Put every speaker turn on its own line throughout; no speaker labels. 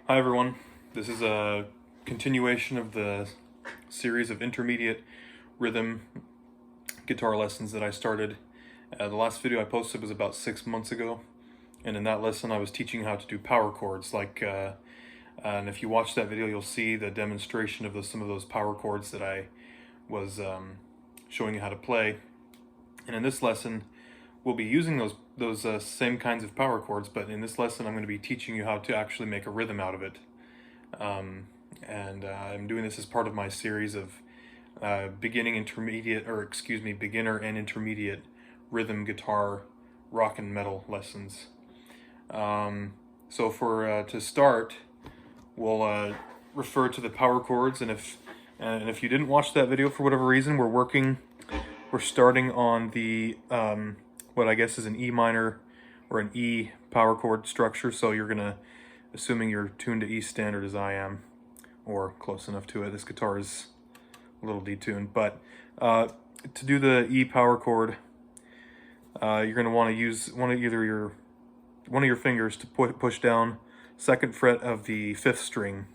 Hi everyone, this is a continuation of the series of intermediate rhythm guitar lessons that I started. The last video I posted was about 6 months ago, and in that lesson I was teaching how to do power chords. And if you watch that video, you'll see the demonstration of some of those power chords that I was showing you how to play. And in this lesson, we'll be using those same kinds of power chords, but in this lesson I'm going to be teaching you how to actually make a rhythm out of it. I'm doing this as part of my series of beginner and intermediate rhythm guitar, rock and metal lessons. To start, we'll refer to the power chords, and if you didn't watch that video for whatever reason, we're starting on the what I guess is an E minor or an E power chord structure. So you're gonna, assuming you're tuned to E standard as I am, or close enough to it. This guitar is a little detuned, but to do the E power chord, you're gonna want to use one of your fingers to push down 2nd fret of the 5th string,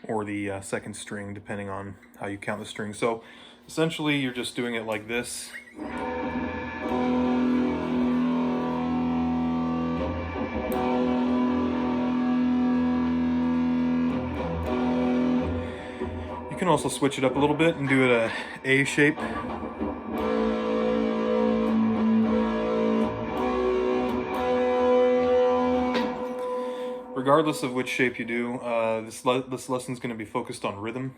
or the 2nd string, depending on how you count the string. So essentially, you're just doing it like this. You can also switch it up a little bit and do it a A shape. Regardless of which shape you do, this lesson is going to be focused on rhythm.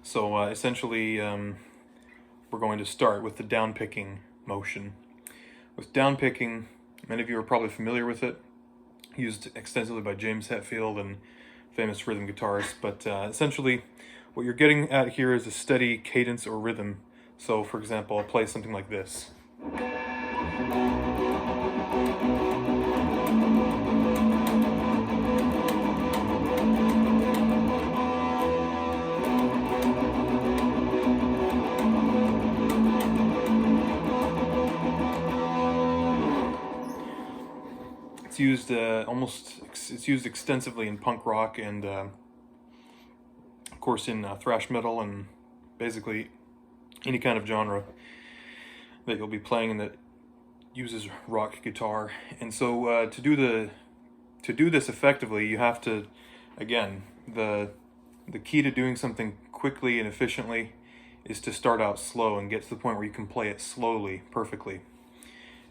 So essentially, we're going to start with the down picking motion. With down picking, many of you are probably familiar with it, used extensively by James Hetfield and famous rhythm guitarists, but essentially what you're getting at here is a steady cadence or rhythm. So for example, I'll play something like this. It's used extensively in punk rock and of course in thrash metal, and basically any kind of genre that you'll be playing and that uses rock guitar. And so to do this effectively, you have to, again, the key to doing something quickly and efficiently is to start out slow and get to the point where you can play it slowly perfectly.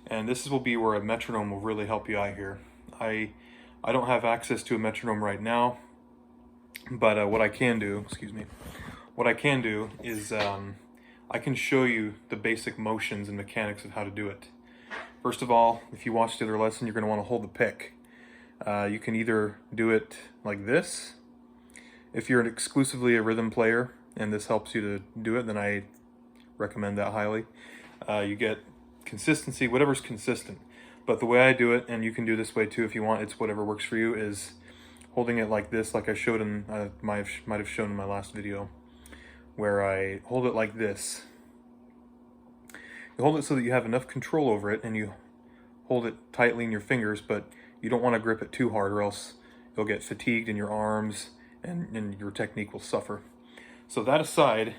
And this will be where a metronome will really help you out here. I don't have access to a metronome right now, but what I can do is I can show you the basic motions and mechanics of how to do it. First of all, if you watch the other lesson, you're going to want to hold the pick. You can either do it like this. If you're exclusively a rhythm player and this helps you to do it, then I recommend that highly. You get consistency, whatever's consistent. But the way I do it, and you can do this way too if you want, it's whatever works for you, is holding it like this, like I showed in, might have shown in my last video, where I hold it like this. You hold it so that you have enough control over it, and you hold it tightly in your fingers, but you don't want to grip it too hard, or else you'll get fatigued in your arms, and your technique will suffer. So that aside,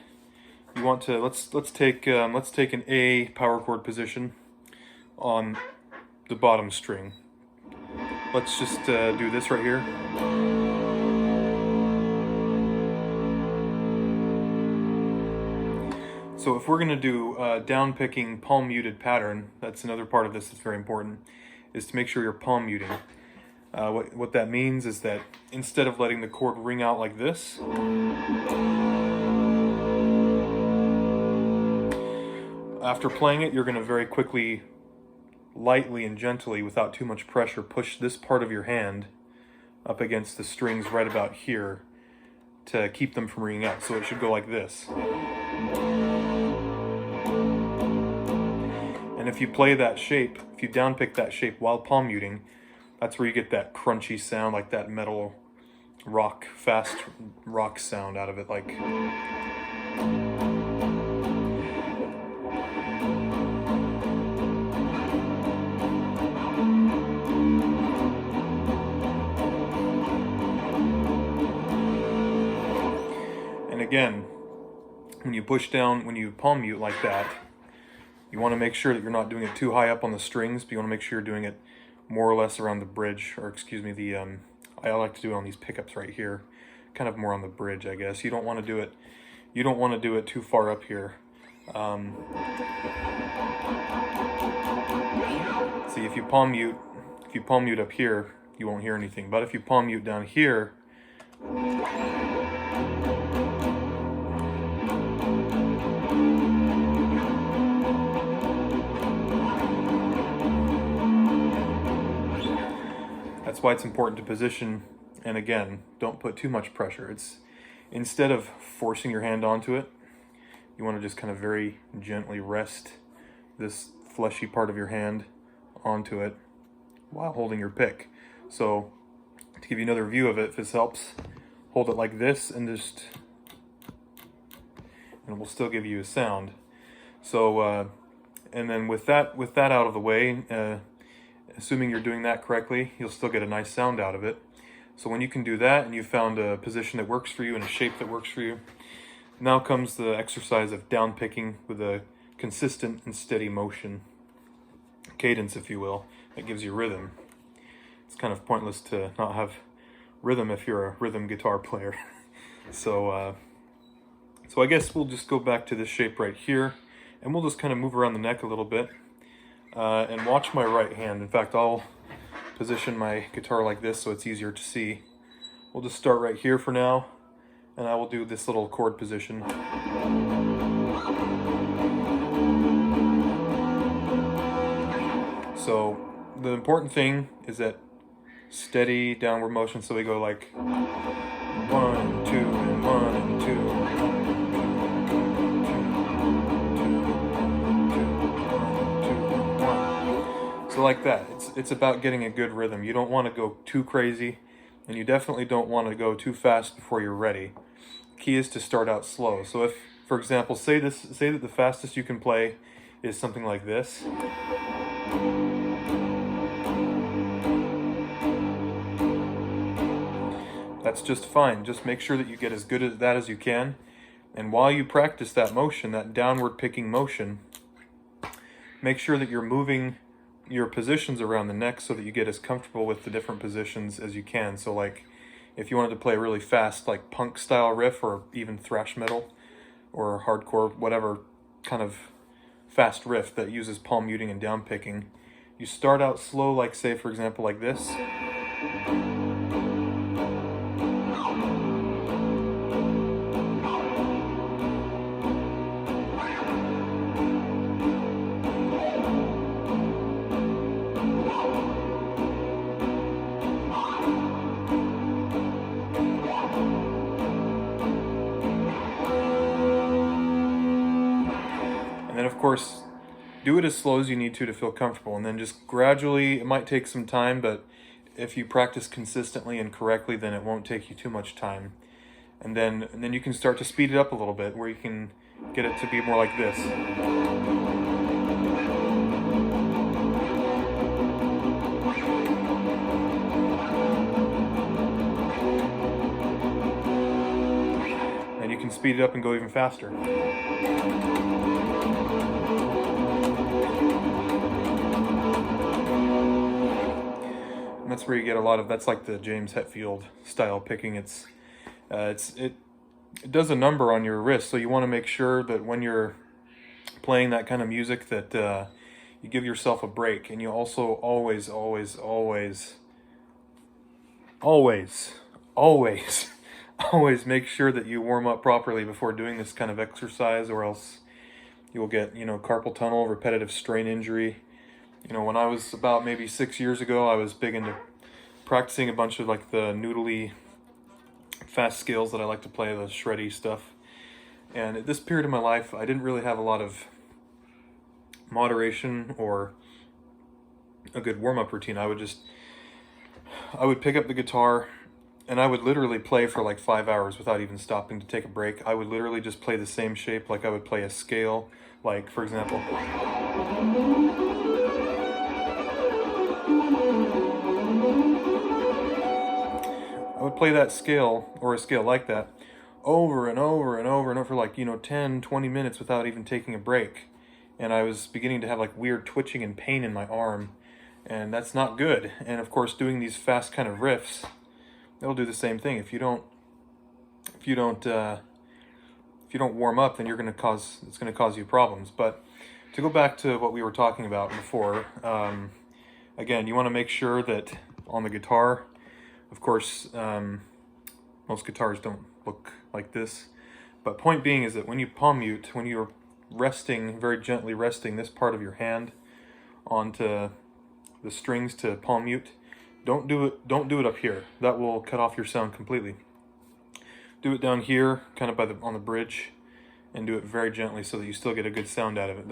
you want to let's take an A power chord position on the bottom string. Let's just do this right here. So if we're going to do down picking palm muted pattern, that's another part of this that's very important, is to make sure you're palm muting. What that means is that instead of letting the chord ring out like this, after playing it, you're going to very quickly, lightly and gently, without too much pressure, push this part of your hand up against the strings right about here to keep them from ringing out. So it should go like this. And if you play that shape, if you downpick that shape while palm muting, that's where you get that crunchy sound, like that metal rock, fast rock sound out of it, like. again, when you push down, when you palm mute like that, you want to make sure that you're not doing it too high up on the strings, but you want to make sure you're doing it more or less around the bridge, or excuse me, I like to do it on these pickups right here, kind of more on the bridge, I guess. You don't want to do it too far up here. See, if you palm mute up here, you won't hear anything. But if you palm mute down here, that's why it's important to position. And again, don't put too much pressure. It's instead of forcing your hand onto it, you want to just kind of very gently rest this fleshy part of your hand onto it while holding your pick. So to give you another view of it, if this helps, hold it like this and it will still give you a sound. So and then with that out of the way, assuming you're doing that correctly, you'll still get a nice sound out of it. So when you can do that and you found a position that works for you and a shape that works for you, now comes the exercise of down picking with a consistent and steady motion, cadence if you will, that gives you rhythm. It's kind of pointless to not have rhythm if you're a rhythm guitar player. So I guess we'll just go back to this shape right here, and we'll just kind of move around the neck a little bit, and watch my right hand. In fact, I'll position my guitar like this so it's easier to see. We'll just start right here for now, and I will do this little chord position. So the important thing is that steady downward motion, so we go like 1 and 2 and 1 and 2. So like that. It's about getting a good rhythm. You don't want to go too crazy, and you definitely don't want to go too fast before you're ready. Key is to start out slow. So if, for example, say that the fastest you can play is something like this. That's just fine. Just make sure that you get as good at that as you can. And while you practice that motion, that downward picking motion, make sure that you're moving your positions around the neck so that you get as comfortable with the different positions as you can. So like, if you wanted to play a really fast, like punk style riff, or even thrash metal, or hardcore, whatever kind of fast riff that uses palm muting and down picking, you start out slow, like say, for example, like this. And of course, do it as slow as you need to feel comfortable, and then just gradually, it might take some time, but if you practice consistently and correctly, then it won't take you too much time. And then you can start to speed it up a little bit, where you can get it to be more like this. And you can speed it up and go even faster. And that's where you get a lot of, that's like the James Hetfield style picking. It does a number on your wrist, so you want to make sure that when you're playing that kind of music that you give yourself a break, and you also always make sure that you warm up properly before doing this kind of exercise, or else you will get, carpal tunnel, repetitive strain injury. When I was about maybe 6 years ago, I was big into practicing a bunch of like the noodly fast scales that I like to play, the shreddy stuff. And at this period of my life, I didn't really have a lot of moderation or a good warm-up routine. I would pick up the guitar and I would literally play for like 5 hours without even stopping to take a break. I would literally just play the same shape, like I would play a scale, like for example. I would play that scale, or a scale like that, over and over and over and over for like, 10, 20 minutes without even taking a break. And I was beginning to have like weird twitching and pain in my arm, and that's not good. And of course, doing these fast kind of riffs, it'll do the same thing. If you don't warm up, then it's gonna cause you problems. But to go back to what we were talking about before, again, you want to make sure that on the guitar, of course, most guitars don't look like this, but point being is that when you palm mute, when you're resting, very gently resting this part of your hand onto the strings to palm mute, don't do it up here. That will cut off your sound completely. Do it down here, kind of on the bridge, and do it very gently so that you still get a good sound out of it.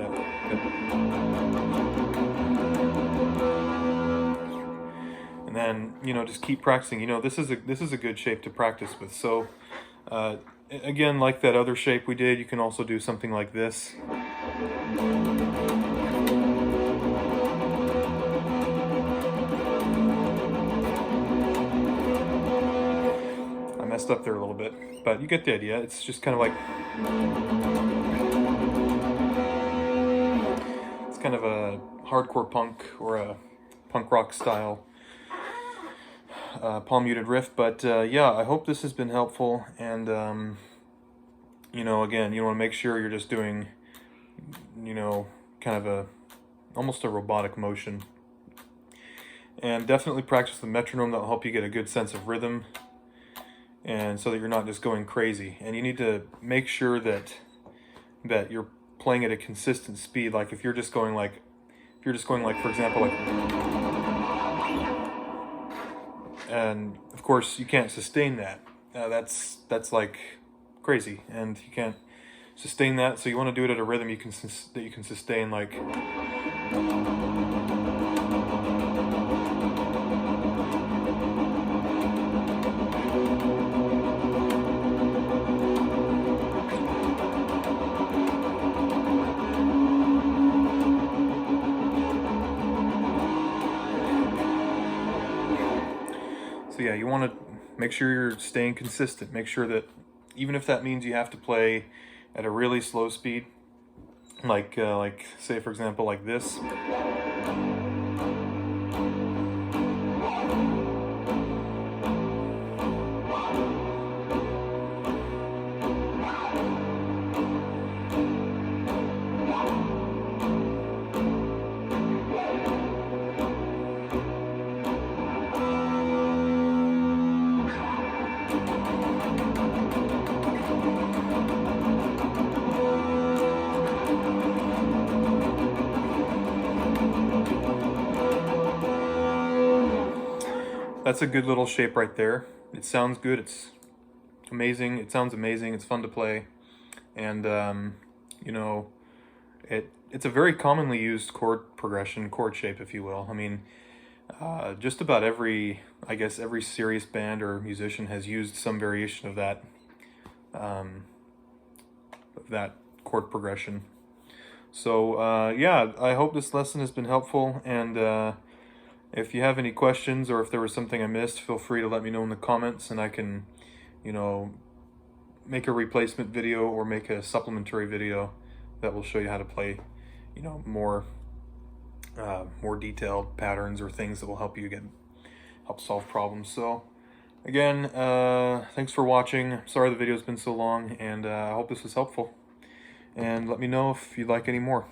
And then, just keep practicing. This is a good shape to practice with. So again, like that other shape we did, you can also do something like this. I messed up there a little bit, but you get the idea. It's just kind of like, it's kind of a hardcore punk or a punk rock style palm muted riff. But yeah, I hope this has been helpful. And again, you want to make sure you're just doing kind of almost a robotic motion. And definitely practice the metronome. That'll help you get a good sense of rhythm, and so that you're not just going crazy. And you need to make sure that you're playing at a consistent speed. Like if you're just going like, for example, like, and of course you can't sustain that. That's like crazy, and you can't sustain that. So you want to do it at a rhythm that you can sustain, like. So yeah, you want to make sure you're staying consistent. Make sure that even if that means you have to play at a really slow speed, like say for example like this. That's a good little shape right there. It sounds good. It's amazing. It sounds amazing. It's fun to play, and it's a very commonly used chord progression, chord shape, if you will. I mean, just about every serious band or musician has used some variation of that chord progression. So yeah, I hope this lesson has been helpful, and if you have any questions or if there was something I missed, feel free to let me know in the comments, and I can, make a replacement video or make a supplementary video that will show you how to play, more detailed patterns or things that will help solve problems. So again, thanks for watching. Sorry the video's been so long, and I hope this was helpful. And let me know if you'd like any more.